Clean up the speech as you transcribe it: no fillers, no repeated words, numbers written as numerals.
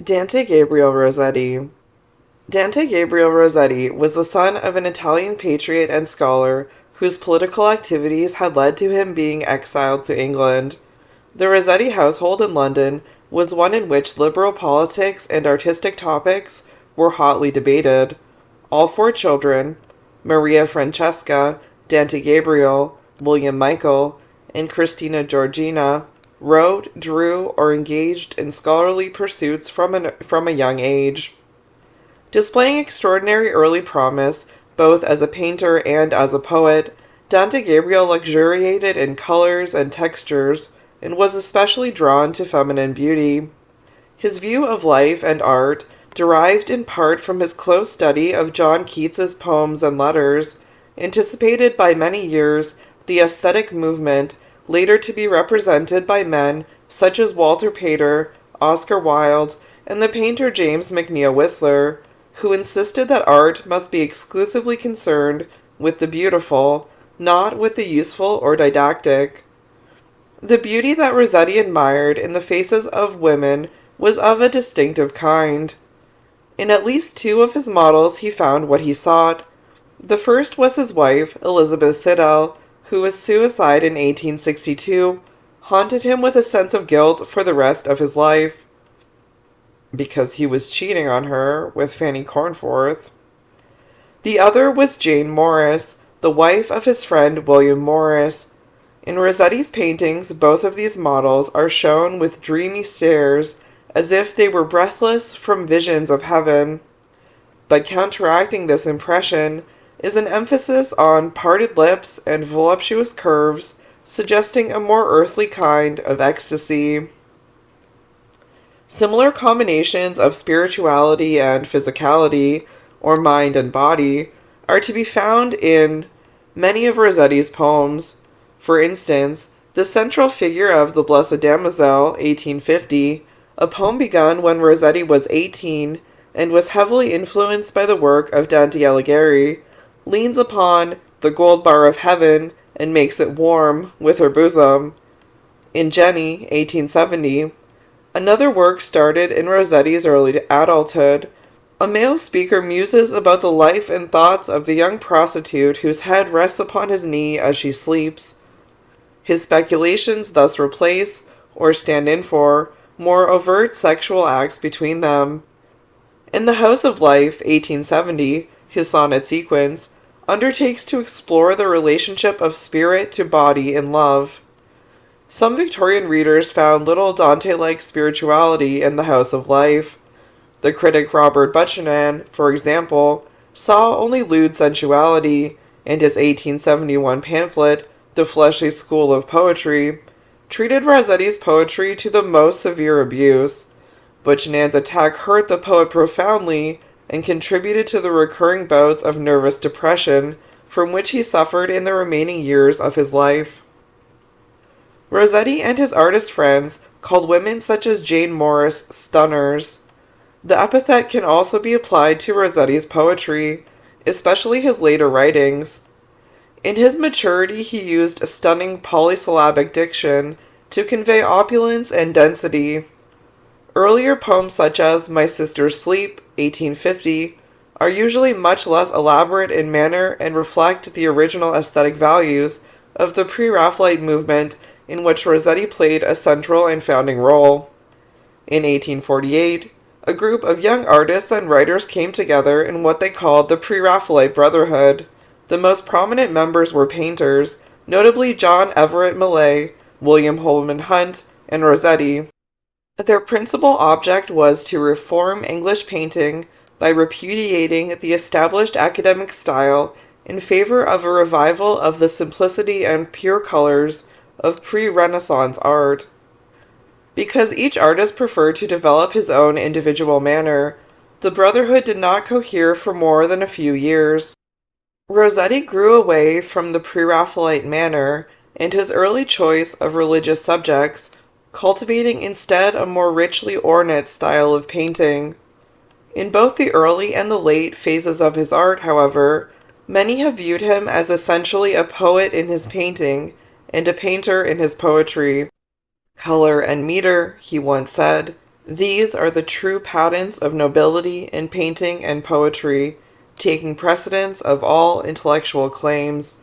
Dante Gabriel Rossetti. Dante Gabriel Rossetti was the son of an Italian patriot and scholar whose political activities had led to him being exiled to England. The Rossetti household in London was one in which liberal politics and artistic topics were hotly debated. All four children, Maria Francesca, Dante Gabriel, William Michael, and Christina Georgina, wrote, drew, or engaged in scholarly pursuits from a young age. Displaying extraordinary early promise, both as a painter and as a poet, Dante Gabriel luxuriated in colors and textures and was especially drawn to feminine beauty. His view of life and art derived in part from his close study of John Keats's poems and letters, anticipated by many years the aesthetic movement later to be represented by men such as Walter Pater, Oscar Wilde, and the painter James McNeill Whistler, who insisted that art must be exclusively concerned with the beautiful, not with the useful or didactic. The beauty that Rossetti admired in the faces of women was of a distinctive kind. In at least two of his models he found what he sought. The first was his wife, Elizabeth Siddal, who was suicide in 1862, haunted him with a sense of guilt for the rest of his life, because he was cheating on her with Fanny Cornforth. The other was Jane Morris, the wife of his friend William Morris. In Rossetti's paintings, both of these models are shown with dreamy stares, as if they were breathless from visions of heaven. But counteracting this impression is an emphasis on parted lips and voluptuous curves, suggesting a more earthly kind of ecstasy. Similar combinations of spirituality and physicality, or mind and body, are to be found in many of Rossetti's poems. For instance, the central figure of The Blessed Damozel, 1850, a poem begun when Rossetti was 18 and was heavily influenced by the work of Dante Alighieri, leans upon the gold bar of heaven and makes it warm with her bosom. In Jenny, 1870, another work started in Rossetti's early adulthood, a male speaker muses about the life and thoughts of the young prostitute whose head rests upon his knee as she sleeps. His speculations thus replace, or stand in for, more overt sexual acts between them. In The House of Life, 1870, his sonnet sequence undertakes to explore the relationship of spirit to body in love. Some Victorian readers found little Dante-like spirituality in The House of Life. The critic Robert Buchanan, for example, saw only lewd sensuality, and his 1871 pamphlet, The Fleshly School of Poetry, treated Rossetti's poetry to the most severe abuse. Buchanan's attack hurt the poet profoundly and contributed to the recurring bouts of nervous depression from which he suffered in the remaining years of his life. Rossetti and his artist friends called women such as Jane Morris stunners. The epithet can also be applied to Rossetti's poetry, especially his later writings. In his maturity he used a stunning polysyllabic diction to convey opulence and density. Earlier poems such as My Sister's Sleep, 1850, are usually much less elaborate in manner and reflect the original aesthetic values of the pre-Raphaelite movement in which Rossetti played a central and founding role. In 1848, a group of young artists and writers came together in what they called the Pre-Raphaelite Brotherhood. The most prominent members were painters, notably John Everett Millais, William Holman Hunt, and Rossetti. Their principal object was to reform English painting by repudiating the established academic style in favor of a revival of the simplicity and pure colors of pre-Renaissance art. Because each artist preferred to develop his own individual manner, the Brotherhood did not cohere for more than a few years. Rossetti grew away from the pre-Raphaelite manner and his early choice of religious subjects, cultivating instead a more richly ornate style of painting. In both the early and the late phases of his art, however, many have viewed him as essentially a poet in his painting and a painter in his poetry. Color and meter, he once said, These are the true patents of nobility in painting and poetry, taking precedence of all intellectual claims.